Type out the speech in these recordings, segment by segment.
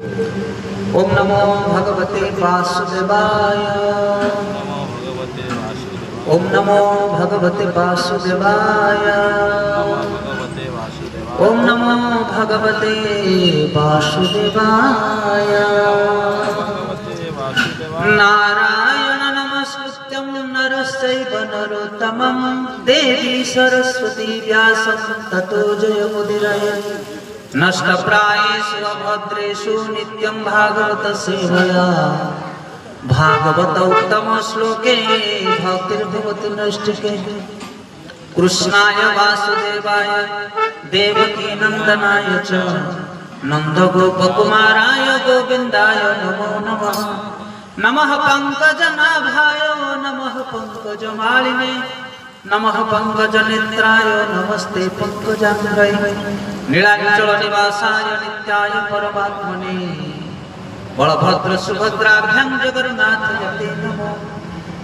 ओम नमो भगवते वासुदेवाय। ओम नमो भगवते वासुदेवाय। ओम नमो भगवते वासुदेवाय। नारायण नमस्कृत्यं नरश्चैव नरोत्तमं देवी सरस्वती व्यासं ततो जयमुदीरये। नष्टप्रायेषु अभद्रेषु नित्यं भागवत सेवया। भागवत उत्तम श्लोके भक्तिर्भवति नैष्ठिके। कृष्णाय वासुदेवाय देवकी नंदनाय च नंदगोपकुमाराय गोविन्दाय नमो नमः। नमः पंकजनाभाय नमः पंकजमालिने नमः पंकजनेत्राय नमस्ते पंकजाग्रये। नीलाचल निवासाय नित्याय परमात्मने बलभद्र सुभद्राभ्यां जगन्नाथ यते नमो।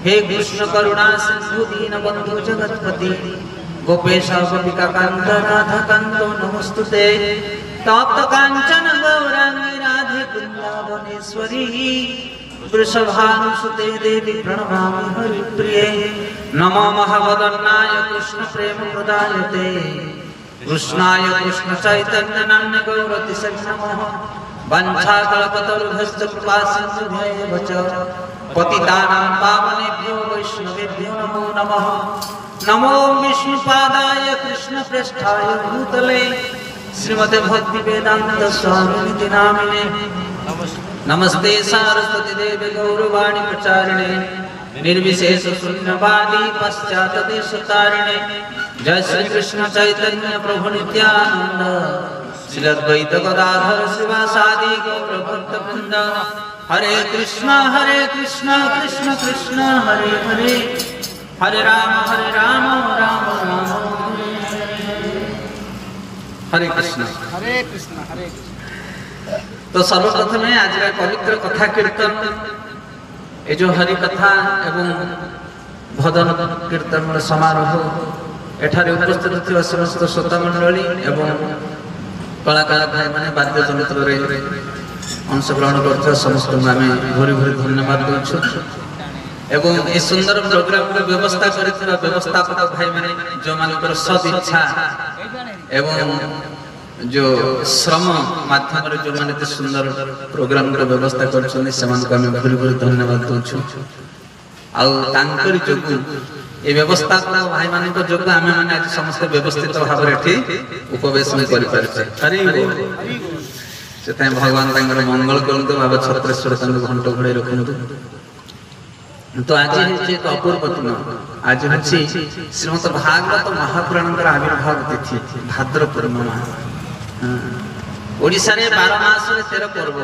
हे कृष्ण करुणा सिंधु दीनबंधु जगत्पति गोपेश गोपिका कांत राधा कांत नमस्तुते। तप्त कांचन गौरांगी राधे वृंदावनेश्वरी वृषभानुसुते देवी प्रणमामि हरिप्रिये। नमो महावदन्नाय कृष्ण प्रेम प्रदायते कृष्णाय कृष्ण चैतन्य नाम्ने गौरतिसे नमः। वंशाकल्पतरुभ्यश्च कृपा सिन्धुभ्यैव च पतितानां पावनेभ्यो वैष्णवेभ्यो नमो नमः। नमो विष्णुपादाय कृष्णप्रेष्ठाय भूतले श्रीमते भक्तिवेदान्त स्वामिनिति नामिने। नमस्ते सारस्वती देवी गौरवाणी प्रचारिणे निर्विशेष शून्यवादी पश्चात्देशतारिणे। जय श्री कृष्ण चैतन्य प्रभु नित्यानंद श्री अद्वैत गदाधर शिवासादि गौर भक्तवृंद। हरे कृष्ण कृष्ण कृष्ण हरे हरे हरे राम राम राम हरे कृष्ण हरे कृष्ण हरे कृष्ण। तो सर्वप्रथम आज पवित्र कथा कीर्तन ये जो हरि कथा एवं भजन कीर्तन समारोह एठारे उपस्थित थिबा समस्त श्रोता मंडली एवं कलाकार भाई माने वाद्य यंत्र रे अंशग्रहण करथिबा समस्त आमे भरी भरी धन्यवाद देछु। एवं ए सुंदर प्रोग्राम को व्यवस्था करथिबा व्यवस्थापक भाई माने जो मानकर सद इच्छा एवं जो श्रम माध्यम रे जो माने सुंदर प्रोग्राम को व्यवस्था करछन से मान को आमे भरी भरी धन्यवाद देछु। आ तांकर जोगु ए व्यवस्था भाई मान जोग आम मैंने आज समस्त व्यवस्थित भाव उपवेशन कर भगवान मंगल करते बाबा छत्रेश्वर घंट घोड़े रखु। तो आज एक अपूर्व दिन आज हूँ श्रीमद भागवत महापुराण आविर्भाव तिथि भाद्र पूर्णिमा। ओडिशा रे 12 मास 13 पर्व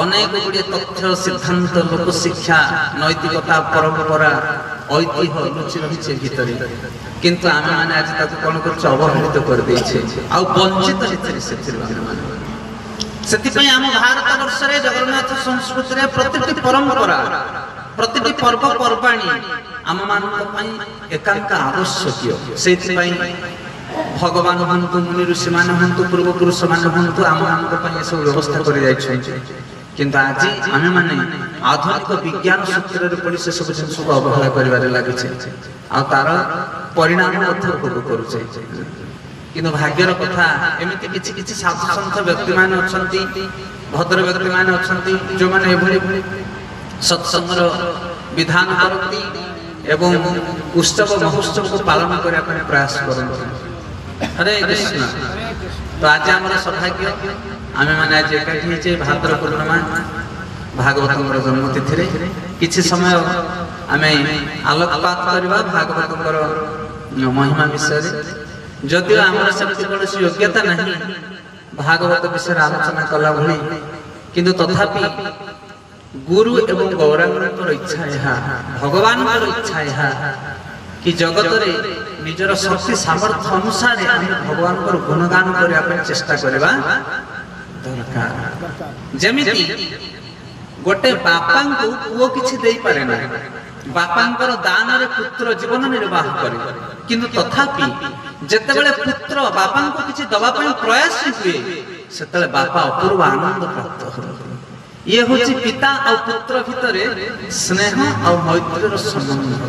अनेक गुड़े तथ्य सिद्धांत लोक शिक्षा नैतिकता परंपरा ऐतिह्य लुचि रही भितर किंतु आम मैंने आज कौन कर अवहेलित कर वंचित से आम भारत वर्ष रे जगन्नाथ संस्कृति रे प्रतिटी परंपरा प्रतिटी पर्वपर्वाणी आम मान एकांत आवश्यक से भगवान हूँ मुनि ऋषि मान हूँ पूर्वपुरुष मान हूँ आम मान सब व्यवस्था कर किंतु आज आम मैंने आधुनिक विज्ञान सूत्र पड़ी से सब जिन को अवहेला कर लगे तार परिणाम उपभोग करुचे। किंतु भाग्यर कथा एमती किसी साधु सन्थ व्यक्ति मान भद्र व्यक्ति मान जो मैंने सत्संगर विधान करती एवं उत्सव महोत्सव को पालन करने प्रयास करते। हरे कृष्ण। तो आज आम सौभाग्य आम मैंने आज एकाठी भाद्र पूर्णिमा भागवत जन्मतिथि किसी समय आम आलोकपात करवा भागवत महिमा विषय जदिव आम कौन योग्यता नहीं भागवत विषय आलोचना कला भली किंतु तथापि गुरु एवं गौरांग इच्छा यह भगवान इच्छा यह कि जगत रे निजर शक्ति सामर्थ्य अनुसार भगवान गुणगान करने चेष्टा करवा दरकार। जमिति गोटे बापा को पुओ किछि देई पारे ना बापांकर दान रे पुत्र जीवन निर्वाह करे किंतु तथापि जेतेबेले पुत्र बापा को किछि दबा पई प्रयास हुए ସେତେବେଳେ ବାପା ଅପୂର୍ବ ଆନନ୍ଦ ପ୍ରାପ୍ତ ହୁଅନ୍ତି। ଇଏ ହେଉଛି ପିତା ଆଉ ପୁତ୍ର ଭିତରେ ସ୍ନେହ ଆଉ ମୈତ୍ରୀର ସମ୍ବନ୍ଧ।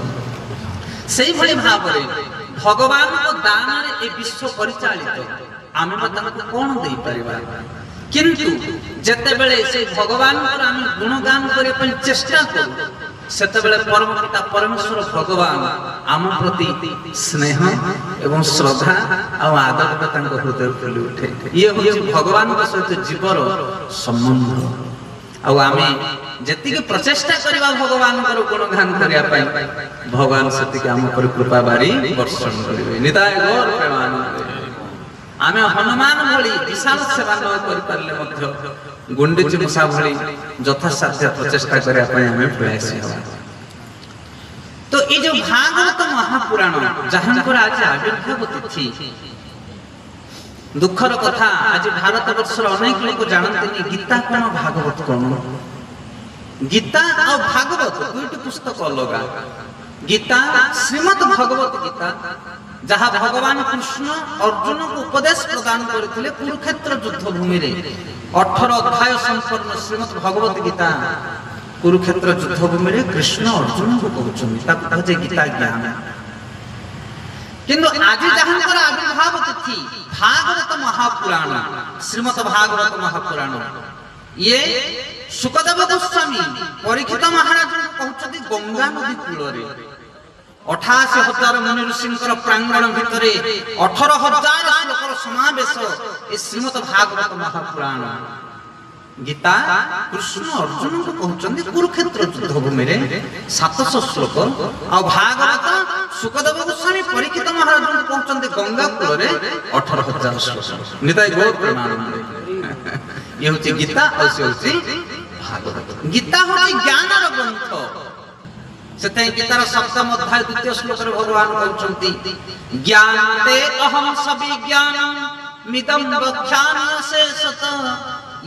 ସେଇଭଳି ଭାବରେ ଭଗବାନଙ୍କ ଦାନରେ ଏ ବିଶ୍ୱ ପରିଚାଳିତ। ଆମେ ତାଙ୍କୁ କଣ ଦେଇପାରିବା? କିନ୍ତୁ ଯେତେବେଳେ ସେ ଭଗବାନଙ୍କର ଆମେ ଗୁଣଗାନ କରିବା ପାଇଁ ଚେଷ୍ଟା କରୁ, ସେତେବେଳେ ପରମ ପିତା ପରମେଶ୍ୱର ଭଗବାନ ଆମ ପ୍ରତି ସ୍ନେହ ଏବଂ ଶ୍ରଦ୍ଧା ଆଉ ଆଦର ତାଙ୍କ ହୃଦୟ ଫୁଲି ଉଠେ। ଇଏ ହେଉଛି ଭଗବାନଙ୍କ ସହିତ ଜୀବର ସମ୍ବନ୍ଧ। ଆଉ ଆମେ ଯେତିକି ପ୍ରଚେଷ୍ଟା କରିବା ଭଗବାନଙ୍କର ଗୁଣଗାନ କରିବା ପାଇଁ, ଭଗବାନ ସେତିକି ଆମ ଉପରେ କୃପା ବାରି ବର୍ଷଣ କରିବେ। ନିତାୟ ଗୌର ପ୍ରେମାନନ୍ଦେ। ଆମେ ହନୁମାନ ଭଳି ବିଶାଳ ସେବା ନ କରିପାରିଲେ ମଧ୍ୟ ଗୁଣ୍ଡିଚି ମୂଷା ଭଳି ଯଥାସାଧ୍ୟ ପ୍ରଚେଷ୍ଟା କରିବା ପାଇଁ ଆମେ ପ୍ରୟାସୀ ହେବା। ତ ଏଇ ଯୋଉ ଭାଗବତ ମହାପୁରାଣ ଯାହାଙ୍କର ଆଜି ଆବିର୍ଭାବ ତିଥି, ଦୁଃଖର କଥା ଆଜି ଭାରତ ବର୍ଷର ଅନେକ ଲୋକ ଜାଣନ୍ତିନି ଗୀତା କଣ ଭାଗବତ କଣ। ଗୀତା ଆଉ ଭାଗବତ ଦୁଇଟି ପୁସ୍ତକ ଅଲଗା। ଗୀତା ଶ୍ରୀମଦ୍ ଭଗବତ ଗୀତା, ଯାହା ଭଗବାନ କୃଷ୍ଣ ଅର୍ଜୁନକୁ ଉପଦେଶ ପ୍ରଦାନ କରିଥିଲେ କୁରୁକ୍ଷେତ୍ର ଯୁଦ୍ଧ ଭୂମିରେ। 18 ଅଧ୍ୟାୟ ସମ୍ପନ୍ନ ଶ୍ରୀମଦ୍ ଭଗବତ ଗୀତା କୁରୁକ୍ଷେତ୍ର ଯୁଦ୍ଧ ଭୂମିରେ କୃଷ୍ଣ ଅର୍ଜୁନକୁ କହୁଛନ୍ତି, ତାକୁ କହୁଛେ ଗୀତା ଜ୍ଞାନ। କିନ୍ତୁ ଆଜି ଯାହାଙ୍କର ଆବିର୍ଭାବ ତିଥି ଭାଗବତ ମହାପୁରାଣ, ଶ୍ରୀମଦ୍ ଭାଗବତ ମହାପୁରାଣ, ଇଏ ସୁକଦେବ ଗୋସ୍ୱାମୀ ପରୀକ୍ଷିତ ମହାରାଜଙ୍କୁ କହୁଛନ୍ତି ଗଙ୍ଗା ନଦୀ କୂଳରେ 88,000 ମୁନି ଋଷିଙ୍କର ପ୍ରାଙ୍ଗଣ ଭିତରେ 18,000 ଶ୍ଲୋକର ସମାବେଶ ଏ ଶ୍ରୀମଦ୍ ଭାଗବତ ମହାପୁରାଣ। ଗୀତା କୃଷ୍ଣ ଅର୍ଜୁନଙ୍କୁ କହୁଛନ୍ତି କୁରୁକ୍ଷେତ୍ର ଯୁଦ୍ଧ ଭୂମିରେ 700 ଶ୍ଲୋକ, ଆଉ ଭାଗବତ ସୁକଦେବ ଗୋସ୍ୱାମୀ ପରୀକ୍ଷିତ ମହାରାଜଙ୍କୁ କହୁଛନ୍ତି ଗଙ୍ଗା କୂଳରେ 18,000 ଶ୍ଲୋକ। ନିତାଇ ଗୌର ପ୍ରେମାନନ୍ଦେ। ଇଏ ହେଉଛି ଗୀତା ଆଉ ସେ ହେଉଛି ଭାଗବତ। ଗୀତା ହେଉଛି ଜ୍ଞାନର ଗ୍ରନ୍ଥ। ସେଥିପାଇଁ ଗୀତାର 7ମ ଅଧ୍ୟାୟ 2ୟ ଶ୍ଲୋକରେ ଭଗବାନ କହୁଛନ୍ତି ଜ୍ଞାତେ ଅହଂ ସବିଜ୍ଞାନଂ ମିଦଂ ବକ୍ଷ୍ୟାମି ଅଶେଷତଃ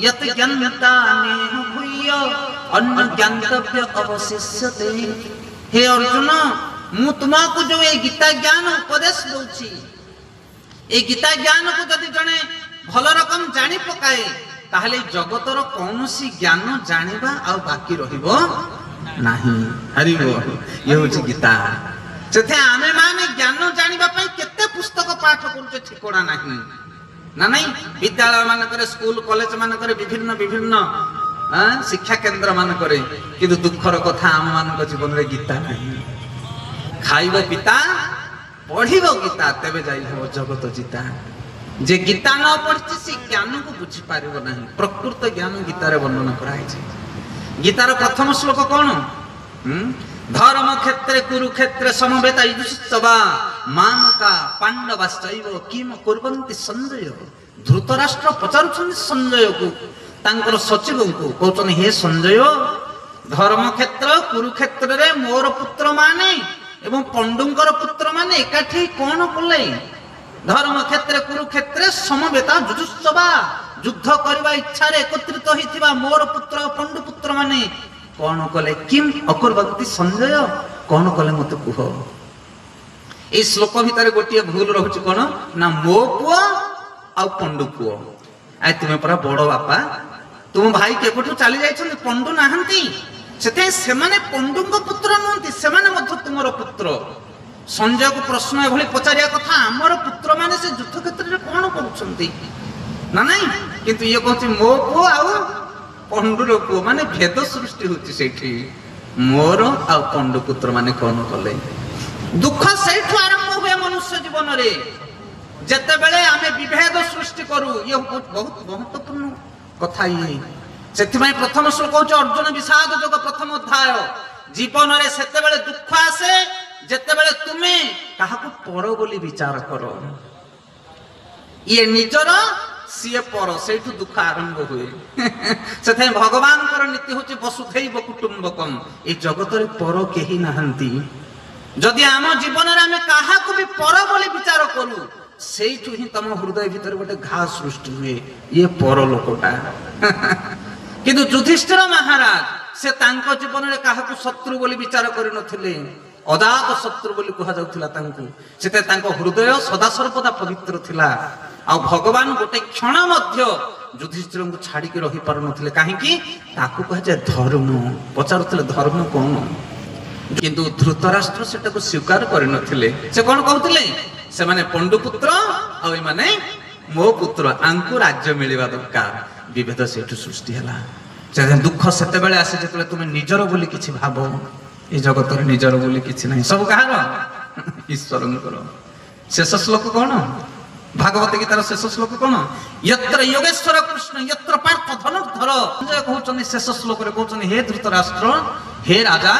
ୟତ୍ ଜ୍ଞାତା ନେହ ଭୂୟ ଅନ୍ୟ ଜ୍ଞାତବ୍ୟ ଅବଶିଷ୍ୟତେ। ହେ ଅର୍ଜୁନ, ମୁଁ ତୁମକୁ ଯୋଉ ଏ ଗୀତା ଜ୍ଞାନ ଉପଦେଶ ଦଉଛି, এই গীতা জ্ঞানକୁ ଯଦି ଜଣେ ଭଲ ରକମ ଜାଣି ପକାଏ, ତାହେଲେ ଜଗତର କୌଣସି ଜ୍ଞାନ ଜାଣିବା ଆଉ ବାକି ରହିବ ନାହିଁ। ହରିବ। ଇଏ ହେଉଛି ଗୀତା। ସେଥିପାଇଁ ଆମେ ମାନେ ଜ୍ଞାନ ଜାଣିବା ପାଇଁ କେତେ ପୁସ୍ତକ ପାଠ କରୁଛେ ଠିକଣା ନାହିଁ ନା ନାଇଁ। ବିଦ୍ୟାଳୟ ମାନଙ୍କରେ, ସ୍କୁଲ କଲେଜ ମାନଙ୍କରେ, ବିଭିନ୍ନ ବିଭିନ୍ନ ଶିକ୍ଷା କେନ୍ଦ୍ର ମାନଙ୍କରେ, କିନ୍ତୁ ଦୁଃଖର କଥା ଆମ ମାନଙ୍କ ଜୀବନରେ ଗୀତା ନାହିଁ। ଖାଇବ ପିତା, ପଢିବ ଗୀତା, ତେବେ ଯାଇ ହେବ ଜଗତ ଜିତା। ଯେ ଗୀତା ନ ପଢିଛି ସେ ଜ୍ଞାନକୁ ବୁଝିପାରିବ ନାହିଁ। ପ୍ରକୃତ ଜ୍ଞାନ ଗୀତାରେ ବର୍ଣ୍ଣନା କରାଯାଇଛି। ଗୀତାର ପ୍ରଥମ ଶ୍ଲୋକ କଣ? ଧର୍ମ କ୍ଷେତ୍ରେ କୁରୁକ୍ଷେତ୍ରେ ସମବେତା ଯୁଷ୍ଚବା ମାମକା ପାଣ୍ଡବାଶ୍ଚୈବ କିମ କୁର୍ବନ୍ତି ସଞ୍ଜୟ। ଧୃତରାଷ୍ଟ୍ର ପଚାରୁଛନ୍ତି ସଞ୍ଜୟକୁ, ତାଙ୍କର ସଚିବଙ୍କୁ, କହୁଛନ୍ତି ହେ ସଞ୍ଜୟ, ଧର୍ମକ୍ଷେତ୍ର କୁରୁକ୍ଷେତ୍ରରେ ମୋର ପୁତ୍ର ମାନେ ଏବଂ ପଣ୍ଡୁଙ୍କର ପୁତ୍ର ମାନେ ଏକାଠି କଣ କଲେ? ଧର୍ମକ୍ଷେତ୍ରେ କୁରୁକ୍ଷେତ୍ରେ ସମବେତା ଯୁଜୁତ୍ସବା, ଯୁଦ୍ଧ କରିବା ଇଚ୍ଛାରେ ଏକତ୍ରିତ ହୋଇଥିବା ମୋର ପୁତ୍ର ପଣ୍ଡୁ ପୁତ୍ର ମାନେ କଣ କଲେ? କିମ୍ ଅକୁର୍ବନ୍ତି ସଞ୍ଜୟ, କଣ କଲେ ମତେ କୁହ। এই ଶ୍ଲୋକ ଭିତରେ ଗୋଟିଏ ଭୁଲ ରହୁଛି କଣ ନା, ମୋ ପୁଅ ଆଉ ପଣ୍ଡୁ ପୁଅ। ଆଇ ତୁମେ ପରା ବଡ ବାପା, ତୁମ ଭାଇ କେବେଠୁ ଚାଲି ଯାଇଛନ୍ତି, ପଣ୍ଡୁ ନାହାନ୍ତି। ସେଥିପାଇଁ ସେମାନେ ପଣ୍ଡୁଙ୍କ ପୁତ୍ର ନୁହନ୍ତି, ସେମାନେ ମଧ୍ୟ ତୁମର ପୁତ୍ର। ସଞ୍ଜୟକୁ ପ୍ରଶ୍ନ ଏଭଳି ପଚାରିବା କଥା, ଆମର ପୁତ୍ର ମାନେ ସେ ଯୁଦ୍ଧ କ୍ଷେତ୍ରରେ କଣ କରୁଛନ୍ତି ନା ନାଇଁ। କିନ୍ତୁ ଇଏ କହୁଛି ମୋ ପୁଅ ଆଉ ପଣ୍ଡୁର ପୁଅ, ମାନେ ଭେଦ ସୃଷ୍ଟି ହଉଛି ସେଇଠି। ମୋର ଆଉ ପଣ୍ଡୁ ପୁତ୍ର ମାନେ କଣ କଲେ? ଦୁଃଖ ସେଇଠୁ ଆରମ୍ଭ ହୁଏ ମନୁଷ୍ୟ ଜୀବନରେ, ଯେତେବେଳେ ଆମେ ବିଭେଦ ସୃଷ୍ଟି କରୁ। ଇଏ ବହୁତ ମହତ୍ୱପୂର୍ଣ୍ଣ କଥା। ଇଏ ସେଥିପାଇଁ ପ୍ରଥମ ଶ୍ଲୋକ ହଉଛି ଅର୍ଜୁନ ବିଷାଦ ଯୋଗ ପ୍ରଥମ ଅଧ୍ୟାୟ। ଜୀବନରେ ସେତେବେଳେ ଦୁଃଖ ଆସେ ଯେତେବେଳେ ତୁମେ କାହାକୁ ପର ବୋଲି ବିଚାର କର। ଇଏ ନିଜର, ସିଏ ପର, ସେଇଠୁ ଦୁଃଖ ଆରମ୍ଭ ହୁଏ। ସେଥିପାଇଁ ଭଗବାନଙ୍କର ନୀତି ହଉଛି ବସୁଧୈବ କୁଟୁମ୍ବକମ୍। এই ଜଗତରେ ପର କେହି ନାହାନ୍ତି। ଯଦି ଆମ ଜୀବନରେ ଆମେ କାହାକୁ ବି ପର ବୋଲି ବିଚାର କରୁ, ସେଇଠୁ ହିଁ ତମ ହୃଦୟ ଭିତରେ ଗୋଟେ ଘା ସୃଷ୍ଟି ହୁଏ, ଇଏ ପର ଲୋକଟା। କିନ୍ତୁ ଯୁଧିଷ୍ଠିର ମହାରାଜ ସେ ତାଙ୍କ ଜୀବନରେ କାହାକୁ ଶତ୍ରୁ ବୋଲି ବିଚାର କରିନଥିଲେ, ଅଜାତ ଶତ୍ରୁ ବୋଲି କୁହାଯାଉଥିଲା ତାଙ୍କୁ। ସେଥିପାଇଁ ତାଙ୍କ ହୃଦୟ ସଦାସର୍ବଦା ପବିତ୍ର ଥିଲା। ଆଉ ଭଗବାନ ଗୋଟେ କ୍ଷଣ ମଧ୍ୟ ଯୁଧିଷ୍ଠିରଙ୍କୁ ଛାଡ଼ିକି ରହିପାରୁନଥିଲେ କାହିଁକି? ତାକୁ କୁହାଯାଏ ଧର୍ମ। ପଚାରୁଥିଲେ ଧର୍ମ କଣ? କିନ୍ତୁ ଧୃତରାଷ୍ଟ୍ର ସେଟାକୁ ସ୍ୱୀକାର କରିନଥିଲେ। ସେ କଣ କହୁଥିଲେ? ସେମାନେ ପଣ୍ଡୁପୁତ୍ର ଆଉ ଏମାନେ ମୋ ପୁତ୍ର, ଆଙ୍କୁ ରାଜ୍ୟ ମିଳିବା ଦରକାର। ବିଭେଦ ସେଇଠୁ ସୃଷ୍ଟି ହେଲା। ଦୁଃଖ ସେତେବେଳେ ଆସେ ଯେତେବେଳେ ତୁମେ ନିଜର ବୋଲି କିଛି ଭାବ। ଏ ଜଗତରେ ନିଜର ବୋଲି କିଛି ନାହିଁ, ସବୁ କାହାର? ଈଶ୍ୱରଙ୍କର। ଶେଷ ଶ୍ଲୋକ କଣ? ଭାଗବତ ଗୀତାର ଶେଷ ଶ୍ଲୋକ କଣ? ୟତ୍ର ଯୋଗେଶ୍ୱର କୃଷ୍ଣ ୟତ୍ର ପାର୍ଥ ଧନୁର୍ଧର। ସଞ୍ଜୟ କହୁଛନ୍ତି ଶେଷ ଶ୍ଲୋକରେ କହୁଛନ୍ତି, ହେ ଧୃତରାଷ୍ଟ୍ର, ହେ ରାଜା,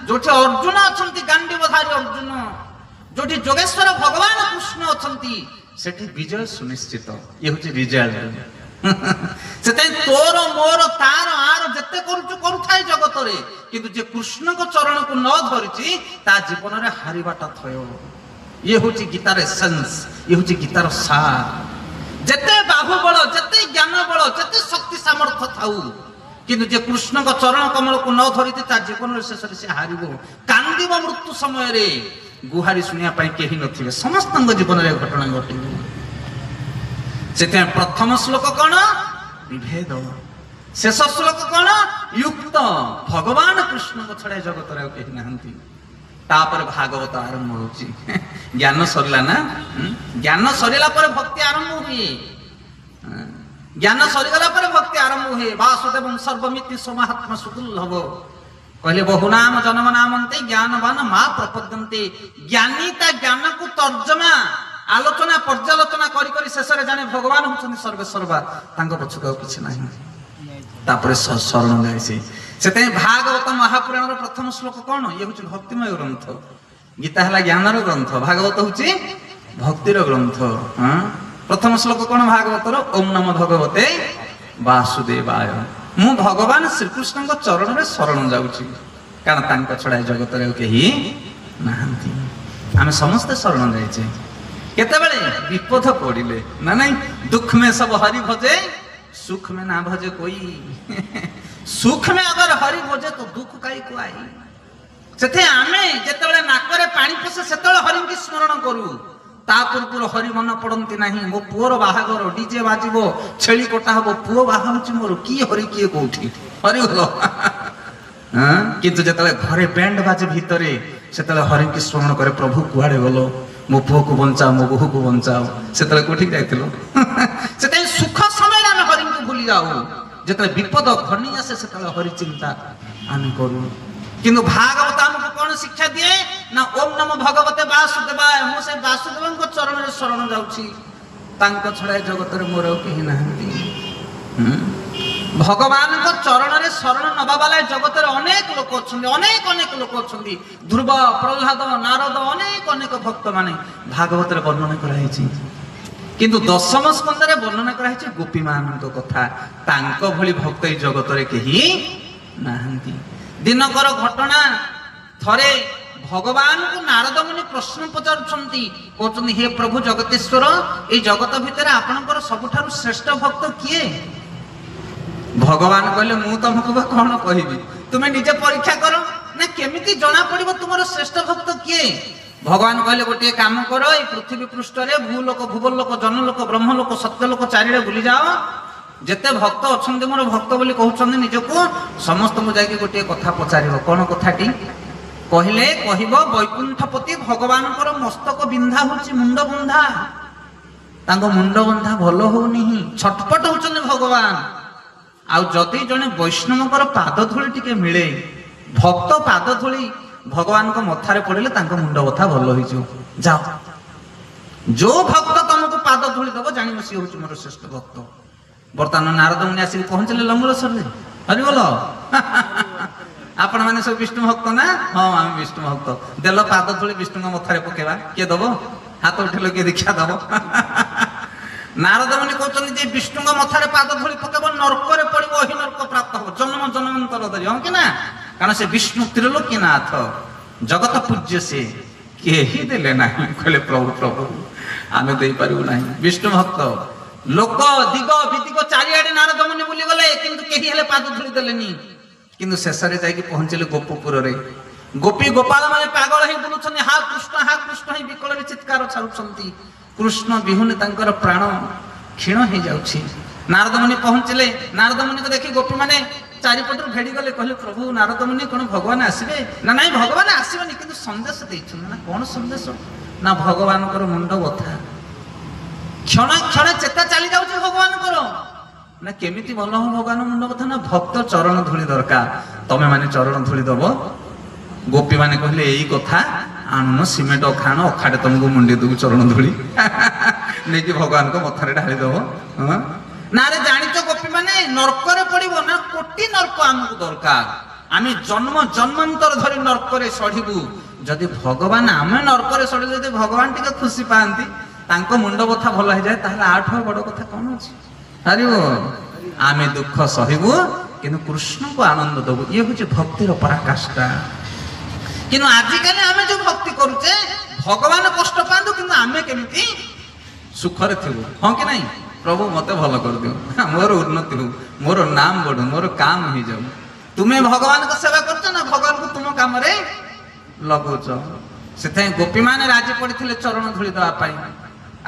ଯୋଉଠି ଅର୍ଜୁନ ଅଛନ୍ତି, ଗାଣ୍ଡିବଧାରୀ ଅର୍ଜୁନ, ଯୋଉଠି ଯୋଗେଶ୍ୱର ଭଗବାନ କୃଷ୍ଣ ଅଛନ୍ତି, ସେଠି ବିଜୟ ସୁନିଶ୍ଚିତ। ଇଏ ହଉଛି ରିଜଲ୍ଟ। ସେଥିପାଇଁ ତୋର ମୋର ତାର ଆର ଯେତେ କରୁଛୁ କରୁଥାଏ ଜଗତରେ, କିନ୍ତୁ ଯେ କୃଷ୍ଣଙ୍କ ଚରଣକୁ ନ ଧରିଛି ତା ଜୀବନରେ ହାରିବାଟା ଥୟ। ଇଏ ହଉଛି ଗୀତାର ଏସେନ୍ସ, ଇଏ ହଉଛି ଗୀତାର ସାର। ଯେତେ ବାହୁବଳ, ଯେତେ ଜ୍ଞାନ ବଳ, ଯେତେ ଶକ୍ତି ସାମର୍ଥ୍ୟ ଥାଉ, କିନ୍ତୁ ଯେ କୃଷ୍ଣଙ୍କ ଚରଣ କମଳକୁ ନ ଧରିଛି ତା ଜୀବନରେ ଶେଷରେ ସେ ହାରିବ, କାନ୍ଦିବ। ମୃତ୍ୟୁ ସମୟରେ ଗୁହାରି ଶୁଣିବା ପାଇଁ କେହି ନଥିବେ, ସମସ୍ତଙ୍କ ଜୀବନରେ ଘଟଣା ଘଟିବ। ସେଥିପାଇଁ ପ୍ରଥମ ଶ୍ଲୋକ କଣ? ବିଭେଦ। ଶେଷ ଶ୍ଲୋକ କଣ? ଯୁକ୍ତ। ଭଗବାନ କୃଷ୍ଣଙ୍କ ଛଡ଼ା ଜଗତରେ ଆଉ କେହି ନାହାନ୍ତି। ତାପରେ ଭାଗବତ ଆରମ୍ଭ ହଉଛି। ଜ୍ଞାନ ସରିଲା ନା, ଜ୍ଞାନ ସରିଲା ପରେ ଭକ୍ତି ଆରମ୍ଭ ହୁଏ। ଜ୍ଞାନ ସରିଗଲା ପରେ ଭକ୍ତି ଆରମ୍ଭ ହୁଏ। ବାସୁଦେବଂ ସର୍ବମିତି ସମାହାତ୍ମ ସୁଦୁର୍ଲଭ। କହିଲେ ବହୁ ନାମ ଜନ୍ମ ନାମନ୍ତେ ଜ୍ଞାନବାନ ମା ପ୍ରପଦ୍ୟନ୍ତେ। ଜ୍ଞାନୀ ତା ଜ୍ଞାନକୁ ତର୍ଜମା, ଆଲୋଚନା, ପର୍ଯ୍ୟାଲୋଚନା କରି କରି ଶେଷରେ ଜାଣେ ଭଗବାନ ହଉଛନ୍ତି ସର୍ବେସର୍ବା, ତାଙ୍କ ପଛକୁ ଆଉ କିଛି ନାହିଁ। ତାପରେ ଶରଣ ଯାଏ। ସେଥିପାଇଁ ଭାଗବତ ମହାପୁରାଣର ପ୍ରଥମ ଶ୍ଲୋକ କଣ? ଇଏ ହଉଛି ଭକ୍ତିମୟ ଗ୍ରନ୍ଥ। ଗୀତା ହେଲା ଜ୍ଞାନର ଗ୍ରନ୍ଥ, ଭାଗବତ ହଉଛି ଭକ୍ତିର ଗ୍ରନ୍ଥ। ପ୍ରଥମ ଶ୍ଲୋକ କଣ ଭାଗବତର? ଓಂ ନମୋ ଭଗବତେ ବାସୁଦେବାୟ। ମୁଁ ଭଗବାନ ଶ୍ରୀକୃଷ୍ଣଙ୍କ ଚରଣରେ ଶରଣ ଯାଉଛି, କାରଣ ତାଙ୍କ ଛଡ଼ା ଏ ଜଗତରେ ଆଉ କେହି ନାହାନ୍ତି। ଆମେ ସମସ୍ତେ ଶରଣ ଯାଇଛେ। କେତେବେଳେ? ବିପଦ ପଡ଼ିଲେ। ନା ନାଇଁ? ଦୁଃଖ ମେ ସବ ହରି ଭଜେ, ସୁଖ ମେ ନା ଭଜେ କୋଇ। ସୁଖ ମେ ଅଗର ହରି ଭଜେ ତ ଦୁଃଖ କାହିଁ କୁଆଇ। ସେଥି ଆମେ ଯେତେବେଳେ ନାକରେ ପାଣି ପଶେ ସେତେବେଳେ ହରିଙ୍କୁ ସ୍ମରଣ କରୁ। ତା ପୂର୍ବରୁ ହରି ମନ ପଡନ୍ତି ନାହିଁ। ମୋ ପୁଅର ବାହାଘର, ଡିଜେ ବାଜିବ, ଛେଳି କଟା ହବ, ପୁଅ ବାହା ହଉଛି ମୋର, କିଏ ହରି କିଏ କୋଉଠି? ହରି ବୋଲ। କିନ୍ତୁ ଯେତେବେଳେ ଘରେ ବ୍ୟାଣ୍ଡ ବାଜେ ଭିତରେ, ସେତେବେଳେ ହରିଙ୍କୁ ସ୍ମରଣ କରେ, ପ୍ରଭୁ କୁଆଡେ ଗଲ? ମୋ ପୁଅକୁ ବଞ୍ଚାଅ, ମୋ ବୋହୂକୁ ବଞ୍ଚାଅ। ସେତେବେଳେ କୋଉଠିକି ଯାଇଥିଲ? ସେଥିପାଇଁ ସୁଖ ସମୟରେ ଆମେ ହରିଙ୍କୁ ଭୁଲି ଯାଉ, ଯେତେବେଳେ ବିପଦ ଘନି ଆସେ ସେତେବେଳେ ହରି ଚିନ୍ତା ଆମେ କରୁ। କିନ୍ତୁ ଭାଗବତ ଆମକୁ କଣ ଶିକ୍ଷା ଦିଏ? ନା ଓಂ ନମୋ ଭଗବତେ ବାସୁଦେବାୟ। ମୁଁ ସେ ବାସୁଦେବଙ୍କ ଚରଣରେ ଶରଣ ଯାଉଛି, ତାଙ୍କ ଛଡ଼ା ଏ ଜଗତରେ ମୋର ଆଉ କେହି ନାହାନ୍ତି। ଭଗବାନଙ୍କ ଚରଣରେ ଶରଣ ନବା ବାଲା ଜଗତରେ ଅନେକ ଲୋକ ଅଛନ୍ତି, ଅନେକ ଅନେକ ଲୋକ ଅଛନ୍ତି। ଧ୍ରୁବ, ପ୍ରହ୍ଲାଦ, ନାରଦ, ଅନେକ ଅନେକ ଭକ୍ତ ମାନେ ଭାଗବତରେ ବର୍ଣ୍ଣନା କରାଯାଇଛି। କିନ୍ତୁ ଦଶମ ସ୍କନ୍ଧରେ ବର୍ଣ୍ଣନା କରାଯାଇଛି ଗୋପୀମାନଙ୍କ କଥା। ତାଙ୍କ ଭଳି ଭକ୍ତ ଏଇ ଜଗତରେ କେହି ନାହାନ୍ତି। ଦିନକର ଘଟଣା, ଥରେ ଭଗବାନଙ୍କୁ ନାରଦ ମୁନି ପ୍ରଶ୍ନ ପଚାରୁଛନ୍ତି, କହୁଛନ୍ତି ହେ ପ୍ରଭୁ ଜଗତେଶ୍ୱର, ଏଇ ଜଗତ ଭିତରେ ଆପଣଙ୍କର ସବୁଠାରୁ ଶ୍ରେଷ୍ଠ ଭକ୍ତ କିଏ? ଭଗବାନ କହିଲେ ମୁଁ ତମକୁ ବା କଣ କହିବି, ତୁମେ ନିଜେ ପରୀକ୍ଷା କର ନା, କେମିତି ଜଣା ପଡିବ ତୁମର ଶ୍ରେଷ୍ଠ ଭକ୍ତ କିଏ? ଭଗବାନ କହିଲେ ଗୋଟିଏ କାମ କର, ଏଇ ପୃଥିବୀ ପୃଷ୍ଠରେ ଭୂଲୋକ, ଭୁବଲୋକ, ଜନଲୋକ, ବ୍ରହ୍ମଲୋକ, ସତ୍ୟଲୋକ ଚାରିଆଡେ ବୁଲି ଯାଅ। ଯେତେ ଭକ୍ତ ଅଛନ୍ତି ମୋର ଭକ୍ତ ବୋଲି କହୁଛନ୍ତି ନିଜକୁ, ସମସ୍ତଙ୍କୁ ଯାଇକି ଗୋଟିଏ କଥା ପଚାରିବ। କଣ କଥାଟି? କହିଲେ କହିବ ବୈକୁଣ୍ଠପତି ଭଗବାନଙ୍କର ମସ୍ତକ ବିନ୍ଧା ହଉଛି, ମୁଣ୍ଡ ବନ୍ଧା, ତାଙ୍କ ମୁଣ୍ଡ ବନ୍ଧା ଭଲ ହଉନି, ଛଟପଟ ହଉଛନ୍ତି ଭଗବାନ। ଆଉ ଯଦି ଜଣେ ବୈଷ୍ଣବଙ୍କର ପାଦ ଧୂଳି ଟିକେ ମିଳେ, ଭକ୍ତ ପାଦ ଧୂଳି ଭଗବାନଙ୍କ ମଥାରେ ପଡିଲେ ତାଙ୍କ ମୁଣ୍ଡ ବଥା ଭଲ ହେଇଯିବ। ଯାଅ, ଯୋଉ ଭକ୍ତ ତମକୁ ପାଦ ଧୂଳି ଦବ ଜାଣିବ ସିଏ ହଉଛି ମୋର ଶ୍ରେଷ୍ଠ ଭକ୍ତ। ବର୍ତ୍ତମାନ ନାରଦ ମୁନି ଆସିକି ପହଞ୍ଚିଲେ ଲଙ୍ଗଳେଶ୍ୱରରେ। ହରିବୋଲ। ଆପଣ ମାନେ ସବୁ ବିଷ୍ଣୁ ଭକ୍ତ ନା? ହଁ ଆମେ ବିଷ୍ଣୁ ଭକ୍ତ। ଦେଲ ପାଦ ଧୂଳି ବିଷ୍ଣୁଙ୍କ ମଥାରେ ପକେଇବା। କିଏ ଦବ? ହାତ ଉଠେଇଲ କିଏ ଦୀକ୍ଷା ଦବ? ନାରଦ ମୁନି କହୁଛନ୍ତି ଯେ ବିଷ୍ଣୁଙ୍କ ମଥାରେ ପାଦ ଧୂଳି ପକେଇବ, ନର୍କରେ ପଡିବ, ଅହି ନର୍କ ପ୍ରାପ୍ତ ହବ, ଜନ୍ମ ଜନ୍ମାନ୍ତର ଧରି। ହଁ କି ନା? କାରଣ ସେ ବିଷ୍ଣୁ ତ୍ରିଲୋକୀନାଥ, ଜଗତ ପୂଜ୍ୟ ସେ। କେହି ଦେଲେ ନାହିଁ। କହିଲେ ପ୍ରଭୁ ପ୍ରଭୁ ଆମେ ଦେଇପାରିବୁ ନାହିଁ। ବିଷ୍ଣୁ ଭକ୍ତ ଲୋକ ଦିଗ ବିଦିଗ ଚାରିଆଡେ ନାରଦ ମୁନି ବୁଲିଗଲେ, କିନ୍ତୁ କେହି ହେଲେ ପାଦ ଧୂଳି ଦେଲେନି। କିନ୍ତୁ ଶେଷରେ ଯାଇକି ପହଞ୍ଚିଲେ ଗୋପପୁରରେ। ଗୋପୀ ଗୋପାଳ ମାନେ ପାଗଳ ହେଇ ବୁଲୁଛନ୍ତି, ହା କୃଷ୍ଣ ହେଇ ବିକଳରେ ଚିତ୍କାର ଛାଡୁଛନ୍ତି। କୃଷ୍ଣ ବିହୁନେ ତାଙ୍କର ପ୍ରାଣ କ୍ଷୀଣ ହେଇଯାଉଛି। नारद मुनि पहुंचले नारद मुनि को देखि गोपी माने चारिपटर भेड़ी गले कहले प्रभु नारद मुनि कोन भगवान आसीबे ना नहीं भगवान आसीबनी किंतु संदेश दैछु ना कोन संदेश ना भगवान कर मुंड बथा क्षण क्षण चेता चली जाउछ भगवान करो ना केमिति भल हो भगवान मुंड बथा ना भक्त चरण धूली दरकार तमे माने चरण धूली दबो गोपी माने कहले एई कथा आनुन सिमेंट खान अखाड़े तुमको मुंडी दू चरण धूली नहीं भगवान को मथारे ढाली दबो ना रे जानिच गोपी माने नरकरे पड़िबो ना कोटी नरक हमको दरकार आमी जन्म जन्मांतर धरी नरकरे सढ़िबू जदि भगवान आमे नरकरे सढ़ी जदि भगवान टिके खुशी पांती तांको मुंड बथा भल हो जाए ताहले आठ बड़ कथा कौन अछि हरि आमे दुख सहिबू किंतु कृष्ण को आनंद दबू ये हूँ भक्तिर पराकाष्ठा किंतु आजिकल आमे जो भक्ति करुचे भगवान कष्ट पांतु किंतु आमे केमिति सुखरे थिबू हाँ कि नहीं प्रभु मते भल कर दियो मोर उन्नति हो मोर नाम बढ़ू मोर काम हो जाऊ तुम्हें भगवान को सेवा करछ ना भगवान को तुम काम रे लगौछ से गोपी माने राजी पड़ते चरण धूली दवा पाई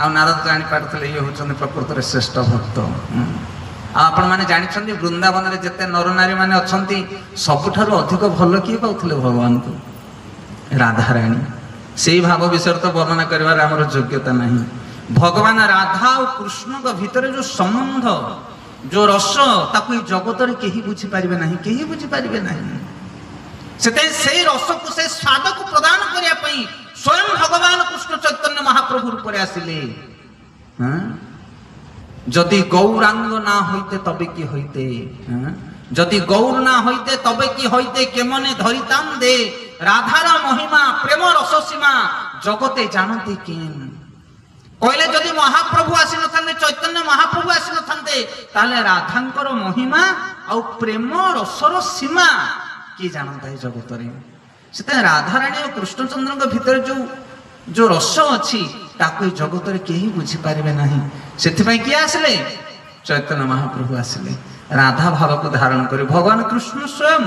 आ नारद जानी पारथिले ये होचंदी प्रकृत रे श्रेष्ठ भक्त आपण माने जानिछंदी वृंदावन रे जते नर नारी माने अछंती सबुठारु अधिक भल किए पाउथिले भगवान को राधा रानी सेही भाव विषय तो वर्णना करिवार हमर योग्यता नहीं भगवान राधा और कृष्ण के भीतर जो संबंध जो रस ताकू जगत रे केही बुझी पारिबे नहीं केही बुझी पारिबे नहीं से रस को से स्वाद को प्रदान करिया पई स्वयं भगवान कृष्ण चैतन्य महाप्रभु रूप रे आसिले जदि गौरांग ना होइते तबे की होइते जदि गौर ना होइते तबे की होइते केमने धरिताम दे राधार महिमा प्रेम रस सीमा जगते जानते केन कहले जदि महाप्रभु आसी नथान्ते चैतन्य महाप्रभु आसी नथान्ते ताले राधांकर महिमा आ प्रेम रसर सीमा की जानता है जगत रे से राधा रानी और कृष्णचंद्र के भीतर जो जो रस अच्छी ताकू जगत रे केही बुझी पारिबे नाही सेथिपई किए आसिले चैतन्य महाप्रभु आसिले राधा भाव को धारण करे भगवान कृष्ण स्वयं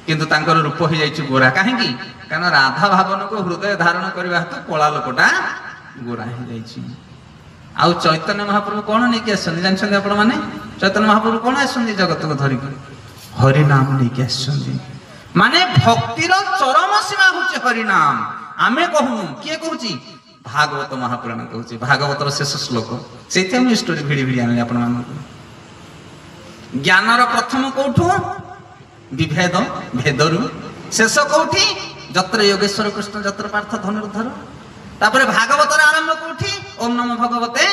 किंतु तांकर रूप हो जाइछि गोरा काहेकि कारण राधा भावन को हृदय धारण करबा हेतु कला लोकटा गोरा हो जाइछि आउ चैतन्य महाप्रभु कोन नै के आछन जानछन आपण माने चैतन्य महाप्रभु कोन आछन जगत को धरि हरि नाम नै के आछन माने भक्तिर चरम सीमा होछि हरि नाम आमे कहू किए कहूछि भागवत महापुराण कहूछि भागवतर शेष श्लोक सेते हम स्टोरी भिडी भिडी आने आपण मान ज्ञानर प्रथम कोठू विभेद भेदरु शेष कोठी जत्र योगेश्वर कृष्ण जत्र पार्थ धनुर्धर तापर भागवतर आरंभ कोठी ओम नमो भगवते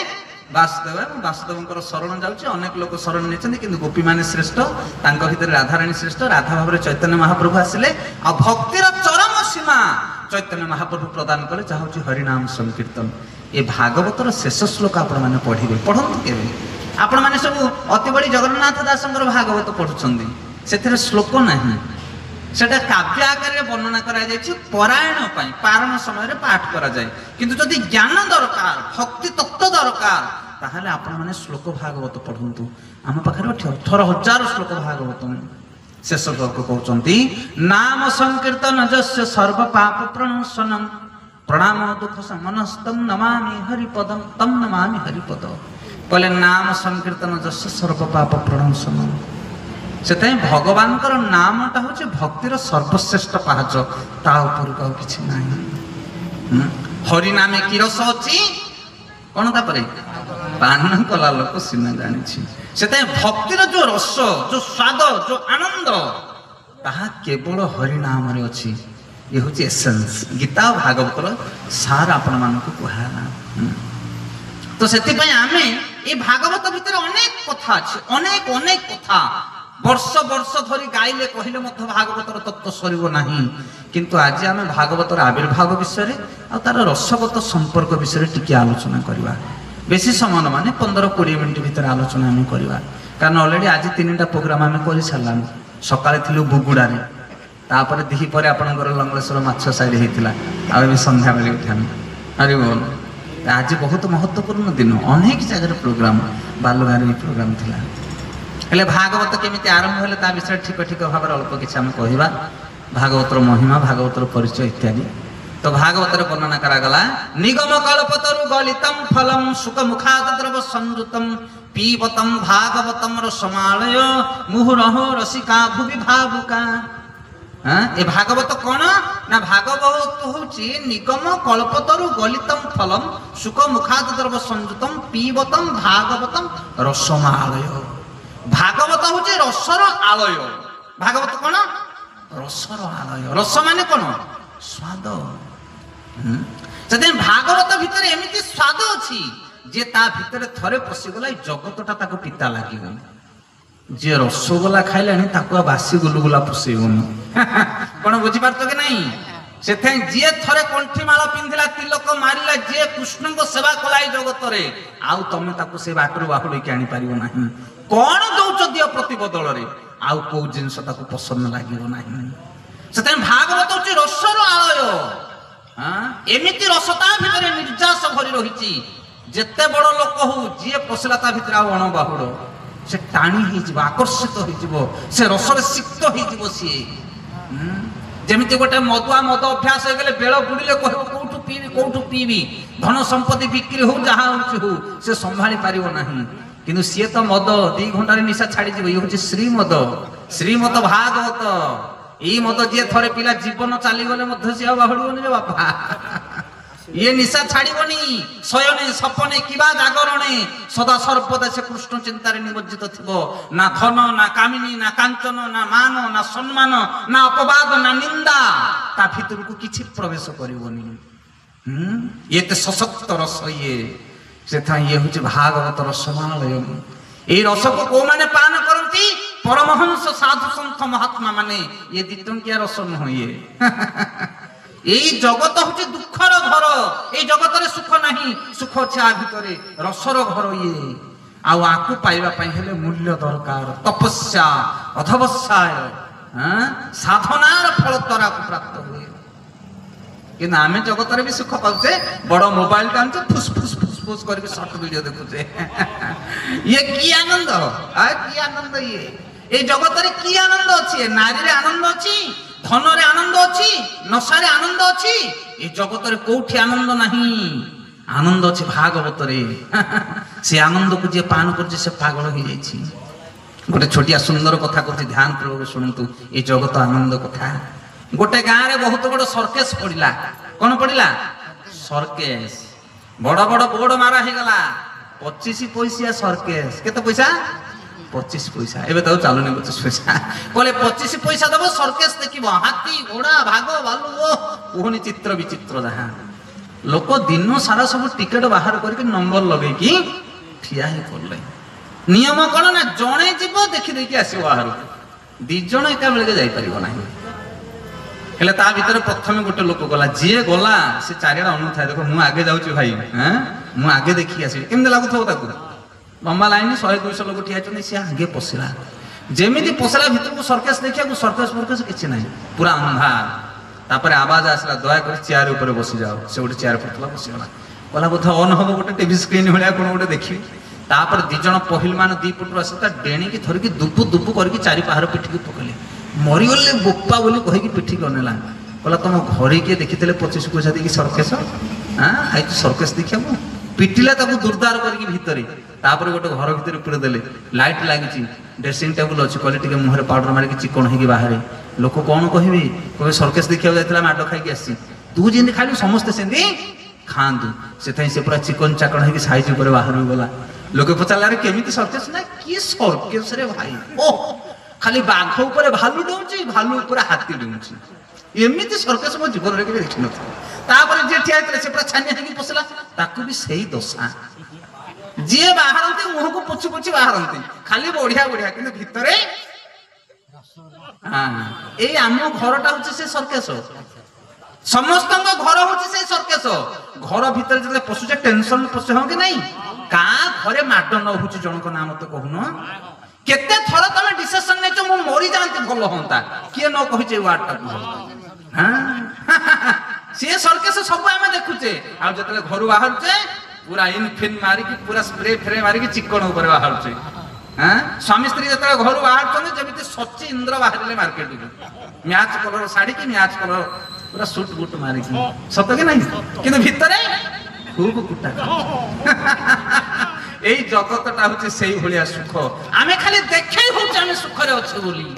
वासुदेव वासुदेवंकर शरण जाउछि अनेक लोक शरण नेछन्ति किंतु गोपी माने श्रेष्ठ तांको भीतर राधा रानी श्रेष्ठ राधा भाव चैतन्य महाप्रभु आसिले आ भक्तिर चरम सीमा चैतन्य महाप्रभु प्रदान कले चाहूछि हरि नाम संकीर्तन ए भागवतर शेष श्लोक आपण माने पढिबे पढंतु केबे आपण माने सब अति बड़ी जगन्नाथ दासंकर भागवत पढुछन्ति सेथरे श्लोक नाही सेटा काव्य आकार रे वर्णना करा जायछि परायण पई पारण समय रे पाठ करा जाय किंतु जदि ज्ञान दरकार भक्ति तत्व दरकार ताहले आपण माने श्लोक भागवत पढंतु हम पाखरे 18,000 श्लोक भागवत शेष श्लोक कहउचंती नाम संकीर्तन जस्य सर्व पाप प्रणशनम प्रणाम दुख समनस्तम नमामि हरिपदम तम नमामि हरिपद कहले नाम संकीर्तन जस्य सर्व पाप प्रणशनम से भगवान नामटा हूँ भक्तिर सर्वश्रेष्ठ पाहच ता ऊपर का किसी ना हरिनामे कि रस अच्छी कौन तापरे पान कला लोक सीना जानी से भक्तिर जो रस जो स्वाद जो आनंद ताहा केवल हरिनाम रे अच्छी ये हूँ एसेंस गीता और भागवतर सार आपण मानक कहला तो से आम ये भागवत भितर अनेक कथा अच्छे अनेक अनेक कथा वर्ष वर्ष धरी गाइले कहले मध्य भागवतर तत्व सरीब नाही किंतु आज आम भागवतर आविर्भाव विषय आ तार रसगत संपर्क विषय टिके आलोचना करवा बेसी समय माने 15-20 मिनिट भीतर आलोचना आम करवा कारण ऑलरेडी आज 3टा प्रोग्राम आम कर सारा सकाळे थिलु बुगुडारे तापर दिही परे आपनकर लंगलेश्वर माछ साइड हेतिला आ संध्या बेले उठाम हरि बोल आज बहुत महत्वपूर्ण दिन अनेक जगह प्रोग्राम बालगारी प्रोग्राम थिला हेले भागवत केमिति आरंभ हेले ता विषय ठीक ठीक भाव अल्प किछि हम कहिबा भागवतर महिमा भागवतर परिचय इत्यादि तो भागवतर वर्णना करा गला निगम कल्पतरु गलितम फलम सुख मुखाद द्रव संयुतम पीबतम भागवतम रसमालय मुहुरह रसिका भुवि भावुका। ए भागवत कौन ना भागवत होची निगम कल्पतरु गलितम फलम सुख मुखाद द्रव संयुतम पीबतम भागवतम रसमालय। भागवत होची रसर आलय। भागवत कौन रसर आलय। रस माने कौन स्वाद। से भागवत भितर एमिति स्वाद अछि जे ता भितर थरे पशिगला जगतटा ताको पिता लागिबो। जे रसगोला खाइलानी ताको बासी गुलगुला पुसेइबोनी। कोन बुझी पारतो कि नहीं? सेथे जे थरे कंठी माला पिंधिला तिलक मारिला जे कृष्ण को सेवा कलाई जगत रे आउ तमे ताको से बाटरू बाहुली के आनी पारिबो नाही। कोन दउच दियो प्रति बदल रे आउ को जिंस ताको पसंद लागिबो नाही। सेथे भागवत होची रसर आलय। एमिति रसता भितर निर्जास भरी रहिची जेते बड़ लोक हो जे पसला ता भितर आ अण बाहुड़ से टाणी हो आकर्षित हो से रसर सिक्त हो सी। जमीती गोटे मदुआ मद अभ्यास हो गले बेल बुड़े कह कौटू पीबी कौटू पीबी धन संपत्ति बिक्री हो जहाँ हो से संभाली पारिबो नाही। किंतु सी तो मद 2 घंटा निशा छाड़ी ये हूँ श्रीमद। श्रीमद भागवत यही मद जी थरे पिला जीवन चलीगले सी बाहुड़बनी बापा। ये निशा छाड़बनी शयने सपने किबा जागरणे सदा सर्वदा से कृष्ण चिंतार निमज्जित थो। ना धन ना कामिनी ना कांचन ना मान ना सम्मान ना अपवाद ना निंदा ता भितर को किछि प्रवेश करबनी। ये तो सशक्त रस ये से ये हूँ भागवत रसमालय। ये रस को को माने पान करती परमहंस साधु संत महात्मा माने। ये दिटंकिया रस नुह ये। यही जगत हूँ दुखर घर। ये जगत रे सुख नहीं सुख अच्छे आ भितरे रसर घर। ये आकु पाइबा हेले मूल्य दरकार तपस्या अधवस्याय साधनार फल द्वारा प्राप्त हुए। कि आम जगत रे भी सुख पाचे बड़ मोबाइल टाइम फुस फुस फुस फुस करके शॉर्ट वीडियो देखुचे। ये की आनंद की आनंद ये जगत रे की आनंद अच्छी नारी रे आनंद अच्छी धन रे आनंद अच्छी नशा रे आनंद अच्छी। ये जगत रे कोठी आनंद नहीं आनंद अच्छी भागवत रे। से आनंद को जे पान कर से पागल हो जाइछि। गोटे छोटिया सुंदर कथा कहती ध्यान पूर्वक शुणु। ये जगत आनंद कथा। गोटे गाँव रे बहुत बड़ सर्केस पड़ा। कौन पड़ा सर्केस बड़ बड़ बोर्ड मारा हो गला 25 पैसा सर्केस। केते पैसा 25 पैसा। एबे तो चालुनी 25 पैसा। कहले 25 पैसा दबो सर्केस देखिबो हाथी घोड़ा भाग भालू ओहनी चित्र विचित्र जहाँ लोक दिन सारा सब टिकेट बाहर करके नंबर लगे कि ठिया ही पड़े। नियम कौन ना जड़े जीव देखी देखी आसो बाहर 2 जण एका बेले जाई परिबो नाही। हेले ता भीतर प्रथम गोटे लोक गला जी गला से चारिड़ा अनुथा देखो मु आगे जाऊँ भाई मु आगे देखी आसि केमते लागुथो ताकू लंबा लाइन 100-200 लोक ठिया सी सी आगे पशिला। जेमिति पशिला भीतर को सर्कस देखिया सर्कस फर्कस किछि नाही पूरा अंधार। तापर आवाज आसला दया कर चेयर ऊपर बसी जाओ। से गोटे चेयर पड़ता बसीगला कहला बोध ऑन हम गोटे टीवी स्क्रीन भाया कौन गोटे देखी। तापर 2 जण पहिल मान 2 फुट आसता डेणिकी थरिकी दुपु दुपु करके 4 पहाड़ पिठिकी पकले मरीगले बोपा बोली कहीकि पिठिकी अनेला कहला तुम घरे किए देखी 25 पैसा देखी सर्कस आई तू सर्कस देखिया पिटिला ताकू दुर्दार करके भितरे। तापर गोटे घर भितर पूरे देले लाइट लगी ड्रेसिंग टेबुल अच्छी कहले टिके मुहर पाउडर मारिक चिकन होगी बाहर लोक कौन कहे कहे सर्कस देखा जाता माड खाई आसी तू जमी खालु समस्ते सेमती खातु से पूरा चिकन चाकन होगी साइज उपर बाहर गला। लोके पचारा रे केमिति सर्कस ना कि सर्कस रे भाई ओ खाली बाघ उपर भालू डोची भालू उपर हाथी डोची एमती सर्कस मो जीवन में देखी न। तापर जे ठिया से पूरा छानिया होगी पसला ताकू भी सही दशा जी बाहर मुह को पोछि पोछि बाहर खाली बढ़िया बढ़िया कि भितरे ये आम घरटा हूँ से सर्कस समस्त घर हूँ से सर्कस। घर भीतर जो पशुचे टेंशन पशु हाँ कि नहीं का घरे माड न हो जनक ना मत कहून केते थर तुम डिसीजन नहीं मु मरी जाती भल हाँ किए न कही वार्ड सी सर्कस सब आम देखुचे आते घर बाहर पूरा इन फिन मारिकी पूरा स्प्रे फ्रे मारिकी चिकन ऊपर बाहर स्वामी स्त्री जो घर बाहर जमी सची इंद्र बाहर मार्केट को मैच कलर शाढ़ी की मैच कलर पूरा सुट बुट मारिकी सत कि नहीं कि भितर खूब कुटा এই জগতটা হচ্ছে সেই ভଳିয়া সুখ আমি খালি দেখেই হচ্ছে আমি সুখরে অছে বলি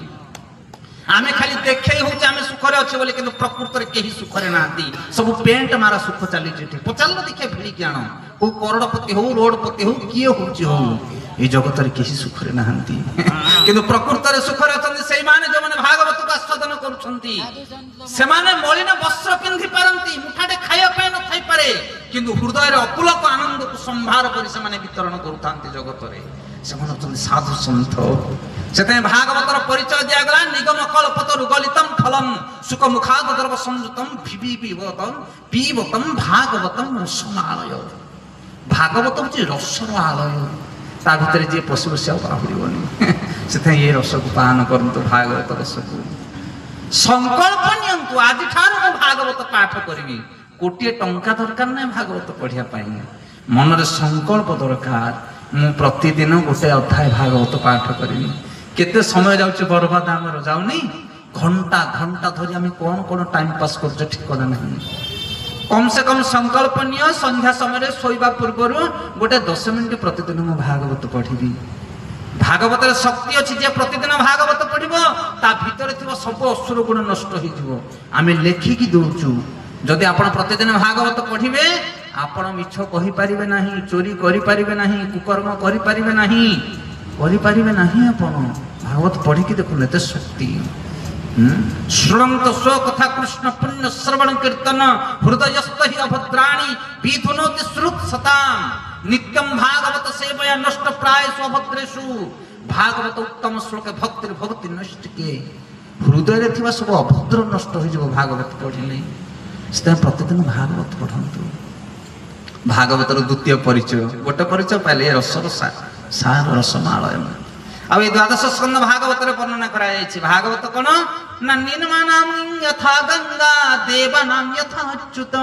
আমি খালি দেখেই হচ্ছে আমি সুখরে অছে বলি কিন্তু প্রকৃତରେ কেহি সুখরে নাহাନ୍ତି ସବୁ পেন্ট মারা সুখ চালিଛି এଠି ପଚାରିଲ ଦେଖିଆ ଭିଡ଼ିକି ଆଣ କୋଉ କରୋଡ଼ପତି ହଉ ରୋଡ଼ପତି ହଉ କିଏ ହଉଛି ହଉ এই জগତରେ କେହି ସୁଖରେ ନାହାନ୍ତି କିନ୍ତୁ ପ୍ରକୃତରେ ସୁଖରେ ଅଛନ୍ତି ସେଇମାନେ ଯୋଉମାନେ ଭାଗବତକୁ ଆସ୍ୱାଦନ କରୁଛନ୍ତି ସେମାନେ ମଳିନ ବସ୍ତ୍ର ପିନ୍ଧି ପାରନ୍ତି ମୁଠାଟେ ଖାଇବା ପାଇଁ ନଥାଇପାରେ କିନ୍ତୁ ହୃଦୟରେ ଅପୁଲକ ଆନନ୍ଦକୁ ସମ୍ଭାର କରି ସେମାନେ ବିତରଣ କରୁଥାନ୍ତି ଜଗତରେ ସେମାନେ ଅଛନ୍ତି ସାଧୁ ସନ୍ଥ ସେଥିପାଇଁ ଭାଗବତର ପରିଚୟ ଦିଆଗଲା ନିଗମ କଳ୍ପତରୁ ଗଲିତମ୍ ଫଲମ୍ ସୁଖ ମୁଖାଦ ଦ୍ରବ ସଂଯୁତମ୍ ପିବତମ୍ ଭାଗବତମ୍ ରସମାଳୟ ଭାଗବତ ହଉଛି ରସର ଆଳୟ ତା ଭିତରେ ଯିଏ ପଶି ବସି ଆଉ ବାହୁରିବନି ସେଥିପାଇଁ ଏ ରସକୁ ପାନ କରନ୍ତୁ ଭାଗବତ ରସକୁ ସଂକଳ୍ପ ନିଅନ୍ତୁ ଆଜିଠାରୁ ମୁଁ ଭାଗବତ ପାଠ କରିବି କୋଟିଏ ଟଙ୍କା ଦରକାର ନାହିଁ ଭାଗବତ ପଢିବା ପାଇଁ ମନରେ ସଂକଳ୍ପ ଦରକାର ମୁଁ ପ୍ରତିଦିନ ଗୋଟେ ଅଧ୍ୟାୟ ଭାଗବତ ପାଠ କରିବି କେତେ ସମୟ ଯାଉଛି ବର୍ବାଦ ଆମର ଯାଉନି ଘଣ୍ଟା ଘଣ୍ଟା ଧରି ଆମେ କଣ କଣ ଟାଇମ ପାସ୍ କରୁଛେ ଠିକଣା ନାହିଁ कम से कम संकल्प नियो संध्या समय शोवा पूर्वर गोटे 10 मिनिट प्रतिदिन मु भागवत पढ़ी भागवत शक्ति अच्छी जे प्रतिदिन भागवत पढ़ो ता भीतर थी सब असुर गुण नष्ट हो आम लेखिकी दौचु जदि आप प्रतिदिन भागवत पढ़े आपण मिछ कही पारिबे नहीं चोरी करि पारिबे नहीं कुकर्म करि पारिबे नहीं आपण भागवत पढ़ी देखुन एते शक्ति श्रृणंत स्व कथा कृष्ण पुण्य श्रवण कीर्तन हृदयस्थ हि अभद्राणि विधुनोति श्रुत सताम नित्यं भागवत सेवया नष्ट प्राय स्वभद्रेषु भागवत उत्तम श्लोक भक्ति भक्ति नष्ट के हृदय रे थिबा सब अभद्र नष्ट हो जब भागवत पढ़िले से प्रतिदिन भागवत पढ़ंतु भागवतर द्वितीय परिचय गोटे परिचय पाइले रसर सार रसमालय अब ये द्वादश स्कंद भागवत वर्णना कराई भागवत कौन ना निर्माणाम यथा गंगा देवानाम यथा अच्युत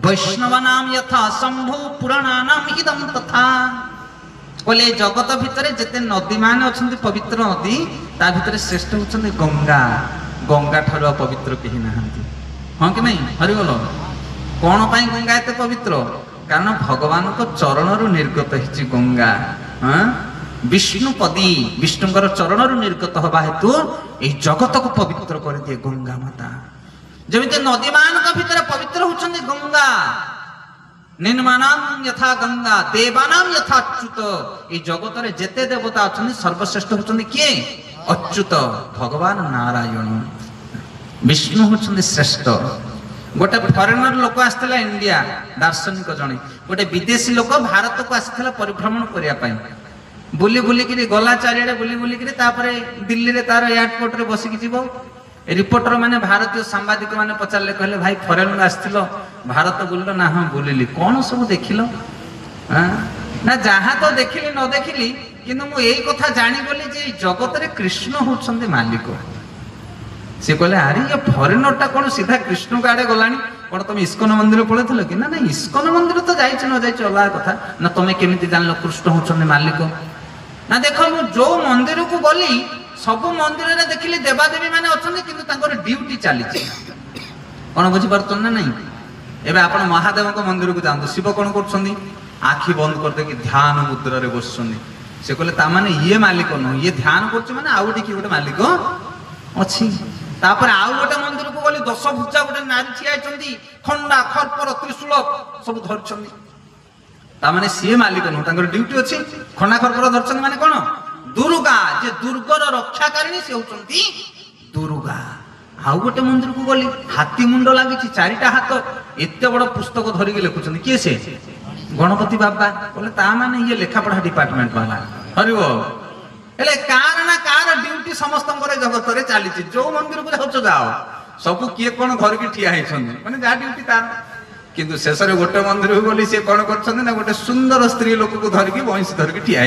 वैष्णवानाम यथा शंभु पुराणानाम इदम तथा बोले जगत भितर जिते नदी मान अच्छा पवित्र नदी ता भितर श्रेष्ठ होती गंगा गंगा ठार पवित्र कहीं नहांती हाँ कि नहीं हरिबोल कौन पाई गंगा एत पवित्र कारण भगवान को चरण निर्गत होती गंगा हाँ विष्णुपदी विष्णुकर चरण निर्गत हवा हेतु यही जगत को पवित्र कर दिए गंगा माता जमी नदी मान भीतर पवित्र होती गंगा निर्माणाम यथा गंगा देवानाम यथा अच्युत ये जगत रे जेते देवता अच्छा सर्वश्रेष्ठ होती किए अच्युत भगवान नारायण विष्णु होती श्रेष्ठ गोटे फरेनर लोक आसला इंडिया दार्शनिक जड़े गोटे विदेशी लोक भारत को आसाला परिभ्रमण करने बुली बुलिकी गला चारिड़े बुली बुलिकी दिल्ली रे तार एयरपोर्ट रे बसिकी जीव रिपोर्टर माने भारतीय सांबादिक माने पचारे कहले भाई फरेन आसथिल भारत बुलिल ना हाँ बुलिली कौन सब देखिल ना जहाँ तो देखिली न देखिली किंतु मु यही कथा जानीगली जे जगत रे कृष्ण होउछन्ते मालिक से कहले अरे ये फरेनर टा कौन सीधा कृष्ण को आड़े गलानी कौन तुम इस्कन मंदिर पड़ेल कि ना ना इस्कन मंदिर तो जाइए न जाइए अलग कथा ना तुम्हें केमी जान कृष्ण होउछन्ते मालिक ना देख मु जो मंदिर को गली सब मंदिर रे देखिली देवादेवी माने अछन्ते किंतु तांकर ड्यूटी चली कौन बुझी पारछन ना नहीं एबे आपण महादेव को मंदिर को जानतो शिव कौन करछन्ती आखि बंद कर दे कि ध्यान मुद्रा रे बसछन्ती से कहले ता माने ये मालिक न ये ध्यान करछ माने आउ देखि गोटे मालिक अछि तापर आउ गोटे मंदिर को गली 10 भुजा गोटे नारी छिया छन्ती खंडा खरपर त्रिशूल सब धरछन्ती ता माने सी मालिक न तांकर ड्यूटी अछि खंडा खरपर धरछन्ती माने कोन दुर्गा जे दुर्गर रक्षाकारिणी से होचन्ती दुर्गा आउ गोटे मंदिर को गली हाथी मुंड लागी चारिटा हाथ एते बड़ पुस्तक धरिक लिखुछन्ती किए से गणपति बाबा बोले ता माने ये लेखापढ़ा डिपार्टमेंट वाला हरिबो एले कार ना कार ड्यूटी समस्त जगत रे चली जो मंदिर को जाओ जाओ सब किए कौन घर की ठिया माने जा ड्यूटी तार किंतु शेष रे गोटे मंदिर को गली से कौन करछन्ती ना गोटे सुंदर स्त्री लोक को धरिकी बंशी धरिकी ठिया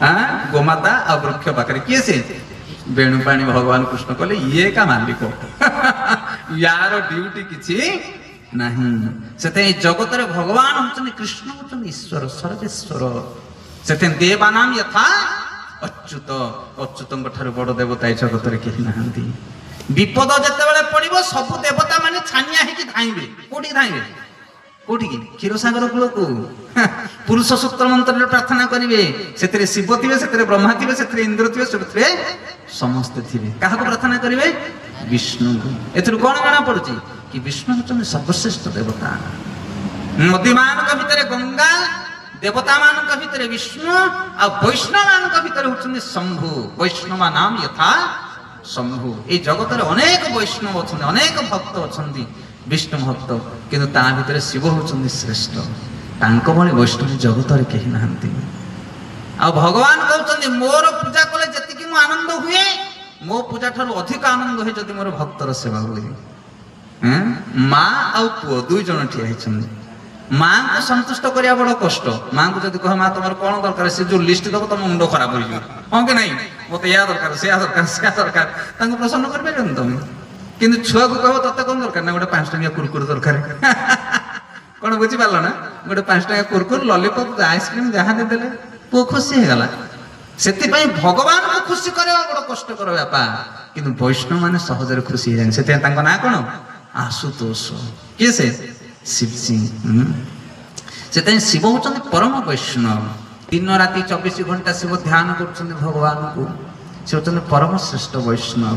हाँ गोमाता आ वृक्ष पाखे किए से वेणुपाणी भगवान कृष्ण कहले ये का मालिक यार ड्यूटी किछि नहीं से जगत रे भगवान होचन कृष्ण होचन ईश्वर सर्वेश्वर से देवानाम यथा अच्युत अच्युतंक ठाରୁ बड़ देवता जगत रे केही नाहंती विपद जेतेबेले पड़िबो सब देवता माने छानिया हेकी धाइबे कोठी धाइबे कोठी की क्षीरसागर कूल को पुरुष सूत्र मंत्र प्रार्थना करेंगे से शिव थे से ब्रह्मा थे से इंद्र थे से समस्ते थे क्या प्रार्थना करेंगे विष्णु एथुर कौन जाना पड़ुची कि विष्णु होचन सर्वश्रेष्ठ देवता नदी मान भितर गंगा देवता मान भितर विष्णु आ वैष्णव मान भितर होचन शंभु वैष्णव नाम यथा शंभु ये जगत अनेक वैष्णव अच्छा अनेक भक्त अच्छा विष्णु भक्त किंतु ता भितर शिव होचन श्रेष्ठ तांको भली वैष्णव जगत कहीं ना आ भगवान कहते मोर पूजा कले जी मो आनंद हुए मो पूजा ठार अधिक आनंद हुए जदि मोर भक्तर सेवा हुए माँ आ पुओ दुई जन ठिया माँ को संतुष्ट करिया बड़ कष्ट माँ को जब कह माँ तुम कौन दरकार से जो लिस्ट दब तुम मुंड खराब हो हाँ कि नहीं मत या दरकार से दरकार से दरकार प्रसन्न कर पारे तुम कि छुआ को कह ते कौन दरकार ना गोटे 5 टंकिया कुरकुर दरकार कौन बुझीपार ना गोटे 5 टंकिया कुरकुर लॉलीपॉप आइसक्रीम जहाँ देदेले पुओ खुशी हो गला से भगवान को खुशी करवा बड़ कष्टकर व्यापार किंतु वैष्णव माने सहजरे खुशी हो जाए से ना कौन आशुतोष किए से शिवजी से शिव होचंदी परम वैष्णव दिन राति 24 घंटा शिव ध्यान कर भगवान को से होचंदी परम श्रेष्ठ वैष्णव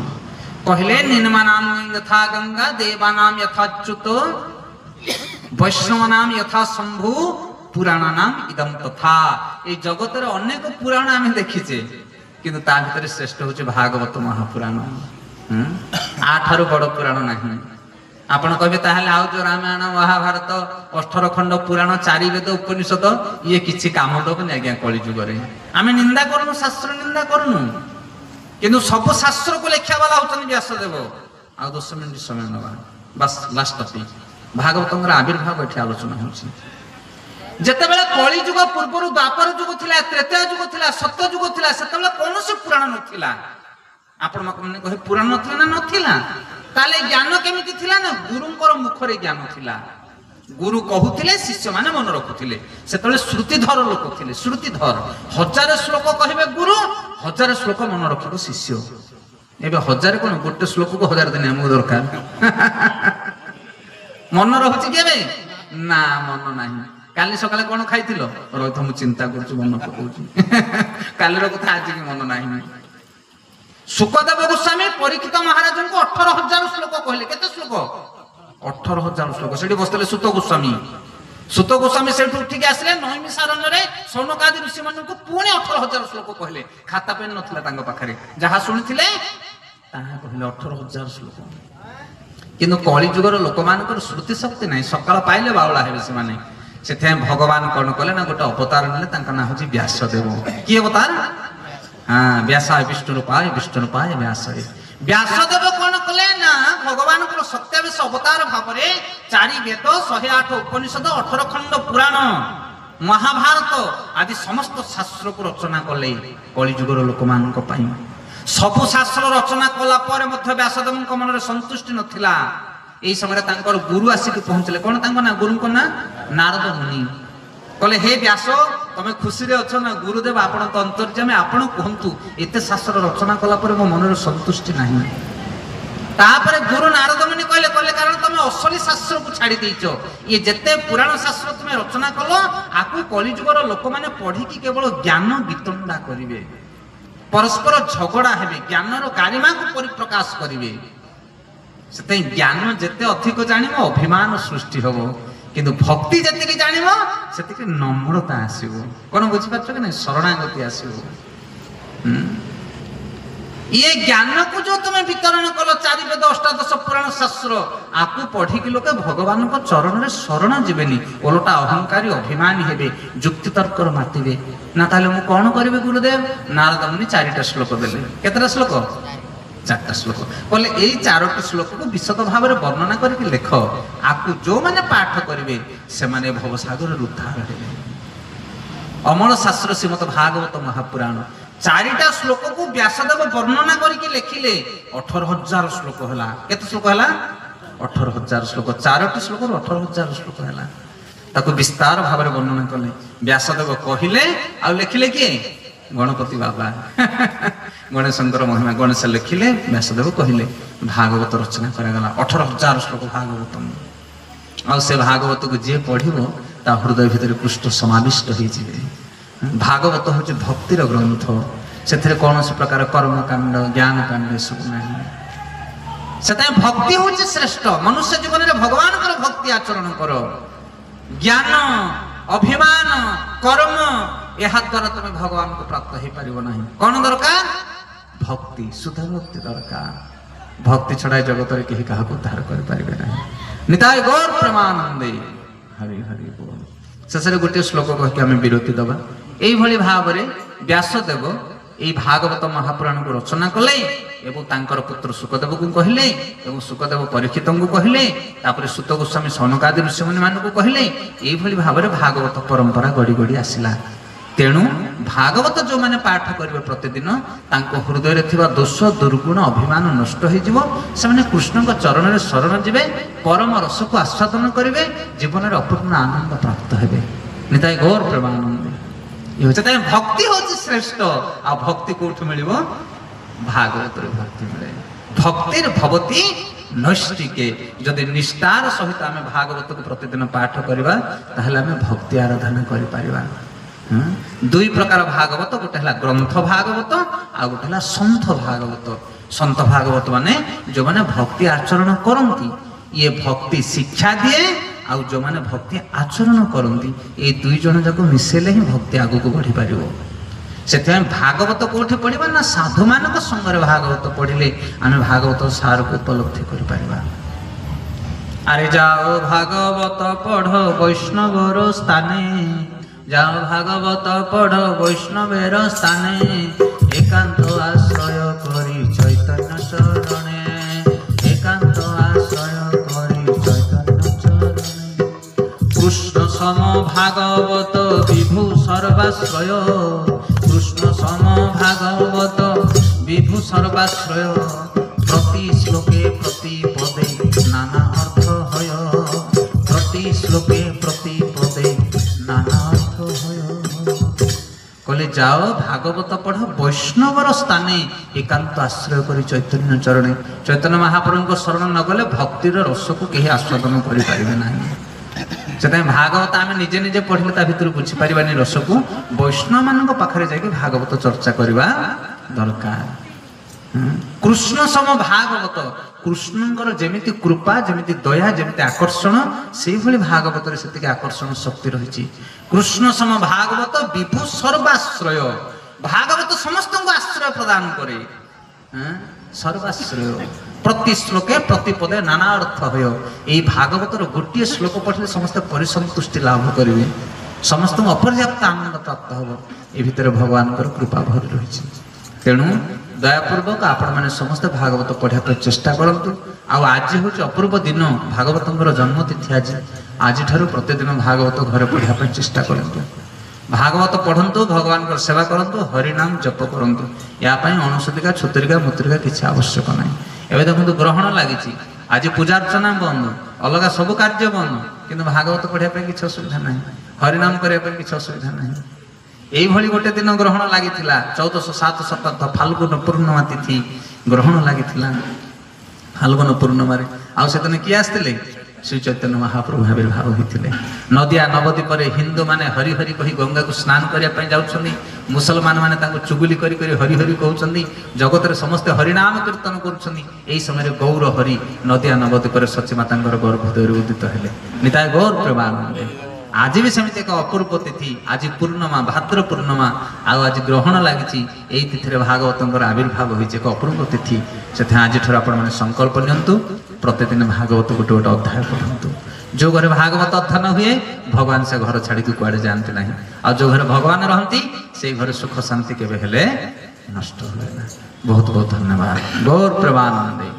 कहले निन्मानाम यथा गंगा देवानाम यथाच्युत वैष्णव नाम यथा शंभु पुराण नाम इदम तथा ये जगत अनेक पुराण आम देखीचे किंतु ता भीतर श्रेष्ठ होचे भागवत महापुराण आठारु बड़ पुराण नहीं आपण कहे ताहले आउ जो रामायण महाभारत 18 खंड पुराण 4 वेद उपनिषद ये किछि काम दबनी आज्ञा कली जुगरे आमे निंदा करनु शास्त्र निंदा करनु किंतु सब शास्त्र को लेखा वाला होतन व्यासदेव आ 10 मिनिट समय नबा बस लास्ट टॉपिक भागवतंगर आविर्भाव एठी आलोचना होछि जेतेबेले कली जुग पूर्व द्वापर जुग थिला त्रेता जुग थिला सत्य जुग थिला सेतेबेले कोनोसी पुराण नथिला आपण माने कहे पुराण नथिला ना नथिला ताले ज्ञान केमिति थिला ना गुरुंकर मुखरे ज्ञान थिला गुरु कहूथिले शिष्य माने मन रखुथिले सेतले श्रुतिधर लोक थिले श्रुतिधर 1000 श्लोक कहिबे गुरु 1000 श्लोक मन रखिबो शिष्य एबे 1000 कोन गोटे श्लोक को 1000 दिन हमो दरकार मन रहुछि केबे ना मन नाही काली सकाले कोन खाइथिलो रहिथ मु चिंता करछु मन पकोछु काली रो कथा आज की मन नाही सुखदेव गोस्वामी परीक्षित महाराज को 18,000 श्लोक कहले केते श्लोक 18,000 श्लोक सेठी बसले सुत गोस्वामी सेठी उठिक आसले नैमिषारण्य रे सौनकादि ऋषि मन को पुणी 18,000 श्लोक कहले खाता पेन नथिला तांग पाखरे जहा सुनिथिले ताहा कहले 18,000 श्लोक किंतु कली जुगर लोक मानकर श्रुति शक्ति नाही सकाळ पाइले बावळा हेबे से माने सेथे भगवान कोन कले ना गोटे अवतार नेले तांका ना होची व्यासदेव की अवतार हाँ व्यासाय विष्णु रूपाय व्यासदेव कौन कले ना भगवान को 27 अवतार भाव 4 वेद 108 उपनिषद 18 खंड पुराण महाभारत आदि समस्त शास्त्र को रचना कले कली जुगर लोक मान सबु शास्त्र रचना कला पर मध्य व्यासदेव मन संतुष्टि नथिला एई समय तांकर गुरु आसिक पहुंचले कौन तांको ना गुरु को ना नारद मुनि कहले हे व्यास तमे खुशी रे अछ ना गुरुदेव आपण तो अंतर्जामी आपण कहंतु एते शास्त्र रचना कला पर मो मन संतुष्टि नाही तापरे गुरु नारद मुनि कहले कारण तमे असली शास्त्र को छाड़ी देइचो ये जते पुराण शास्त्र तमे रचना कलो आकु कली जुगर लोक माने पढ़ी कि केवल ज्ञान वितंडा करिवे परस्पर झगड़ा हेबे ज्ञान रो गारिमा को परिप्रकाश करिवे सेते ज्ञान जते अधिक जानिबो अभिमान सृष्टि होबो किंतु भक्ति जति जानिबो सेति नम्रता आसीबो कोन बुझि पाछो कि नहीं शरणागति आसीबो ये ज्ञान को जो तुम वितरण कल 4 वेद 18 पुराण शास्त्र आपको पढ़ी कि लोके भगवान को चरण रे शरण जीवेनी ओलटा अहंकारी अभिमानी हेबे युक्ति तर्क मातिबे ना ताले मु कोन करबे गुरुदेव नारद मुनि 4टा श्लोक देले केतरा श्लोक 4टा श्लोक बोले यही 4टी श्लोक को विशद भाव में वर्णना करके लेख आपको जो माने पाठ करेंगे से माने भवसागर उद्धार हेबे अमर शास्त्र श्रीमद भागवत महापुराण 4टा श्लोक को व्यासदेव वर्णना करके लिखिले 18,000 श्लोक है केते श्लोक है 18,000 श्लोक 4टी श्लोक 18,000 श्लोक है ताको विस्तार भाव में वर्णना कले व्यासदेव कहिले आ लिखिले किए गणपति बाबा गणेशंकर महिमा गणेश लिखिले व्यासदेव कहले भागवत रचना करागला 18,000 श्लोक भागवत आ से भागवत को जे पढ़िबो ता हृदय भितर कृष्ण समाविष्ट हो जाए। भागवत हूँ भक्तिर ग्रंथ, से कौन प्रकार कर्मकांड ज्ञान कांड सब ना, से भक्ति हूँ श्रेष्ठ। मनुष्य जीवन में भगवान को भक्ति आचरण कर, ज्ञान अभिमान कर्म यह द्वारा तुम भगवान को प्राप्त हो पार ना। कौन दरकार? भक्ति, शुद्ध भक्ति दरकार। भक्ति छड़ा जगत में कहीं क्या उद्धार करें ना। निताय गौर प्रेमानंदे हरि हरि बोल। शेष में गोटे श्लोक कहीकि आम विरति दबा। यही भाव में व्यासदेव यही भागवत महापुराण को रचना कले एवं तांकर पुत्र सुखदेव को कहले एवं सुखदेव परीक्षित को कहले, तापर सुत गोस्वामी सौनकादि ऋषिमुनि मान को कहले। यही भाव में भागवत परंपरा गड़ी गड़ी आसला। तेणु भागवत जो मैंने पाठ करेंगे प्रतिदिन तांको हृदय रे थिबा दोष दुर्गुण अभिमान नष्ट हो जिवो। से माने कृष्ण को चरण रे शरण जिवे, परम रस को आस्वादन करेंगे, जीवन में अपूर्ण आनंद प्राप्त हेबे। निताय गौर प्रेमानंद। ये भक्ति हूँ श्रेष्ठ। आ भक्ति कौट मिल? भागवत भक्ति मिले। भक्तिर भवती नैष्टिके। जदि निष्ठार सहित आम भागवत को प्रतिदिन पाठ करवा ताहले आम भक्ति आराधना करि परिबा। दुई प्रकार भागवत, गोटे है ग्रंथ भागवत आ गोटे है सन्थ भागवत। सन्थ भागवत माने जो माने भक्ति आचरण करती, ये भक्ति शिक्षा दिए, आ जो माने भक्ति आचरण करती, ये दुई जन जाक मिसेले ही भक्ति आगु को बढ़ी पार। से भागवत कौटे पढ़ा ना साधु मान संगे भागवत पढ़िले आम भागवत सार को उपलब्धि कर पारिबा। अरे जाओ भागवत पढ़ वैष्णवर स्थाने, जाओ भागवत पढ़ वैष्णवेर स्थाने, एकांत आश्रय करी चैतन्य चरणे, एकांत आश्रय करी चैतन्य चरणे। कृष्ण सम भागवत विभु सर्वाश्रय, कृष्ण सम भागवत विभु सर्वाश्रय। प्रति श्लोके प्रति पदे नाना अर्थ हय, प्रति श्लोके प्रति पदे नाना अर्थ हय। कहले जाओ भागवत पढ़ वैष्णवर स्थाने, एकांत आश्रय करी चैतन्य चरणे। चैतन्य महाप्रभु को शरण न गले भक्तिर रस को कहीं आस्वादन करि पारिबे नाही। से भागवत आम निजे निजे पढ़ले ता भितर बुझी पारिबानी रस को। वैष्णव मान पाखरे जाके भागवत चर्चा करवा दरकार। कृष्ण सम भागवत, कृष्णଙ୍କର ଯେମିତି कृपा ଯେମିତି दया ଯେମିତି आकर्षण से भली भागवत रे सेतिके आकर्षण शक्ति रही। कृष्ण सम भागवत विभु सर्वाश्रय, भागवत समस्त को आश्रय प्रदान करे। सर्वाश्रय प्रति श्लोके प्रति पदे नाना अर्थ हय। यही भागवत गोटे श्लोक पढ़ले समस्त परिसंतुष्टि लाभ करेंगे, समस्त अपर्याप्त आनंद प्राप्त हम। ये भितर भगवान कृपा भर रही। तेणु दयापूर्वक आपण मैंने समस्त भागवत पढ़ा चेष्टा करूँ। आज हूँ अपूर्व दिन, भागवत जन्मतिथि आज ठारू प्रतिदिन भागवत घर पढ़ा चेष्टा करूँ। भागवत पढ़ंतु, भगवान को सेवा करंतु, हरिनाम जप करंतु। या अणुसुतिका छुतरिका मुतरिका किसी आवश्यक ना। एवं देखो ग्रहण लगी, आज पूजा अर्चना बंद, अलग सब कार्य बंद, किंतु भागवत पढ़ा किसी असुविधा ना, हरिनाम करने किसी असुविधा ना। यही गोटे दिन ग्रहण लगी 1407 शताब्द फाल्गुन पूर्णिमा तिथि ग्रहण लगी। फाल्गुन पूर्णिमा से दिन किए आसते? श्री चैतन्य महाप्रभु आविर्भाव होते। नदिया नवद्वीप हिंदू माने हरि हरि कही गंगा को स्नान करने जाऊँगी, मुसलमान माने चुगुली करी हरि हरि कहते, जगत में समस्ते हरिनाम कीर्तन कर समय गौर हरि नदिया नवद्वीप सचीमाता गर्भोदय उदित है। निताय गौर प्रेमानंद। आज भी सेमती एक अपूर्व तिथि, आज पूर्णिमा भाद्र पूर्णिमा, आज ग्रहण लगी। यही तिथि भागवत आविर्भाव होती एक अपूर्व तिथि। से आज ठार आप संकल्प नियंतु, प्रतिदिन भागवत गोटे गोटे अध्याय पढ़ंतु। जो घर भागवत अध्ययन हुए भगवान से घर छाड़ी कुआड़े जाते ना, आ जो घर भगवान रहती से घर सुख शांति केवे हेले नष्ट हुए ना। बहुत बहुत धन्यवाद। गौर प्रेमानंदे।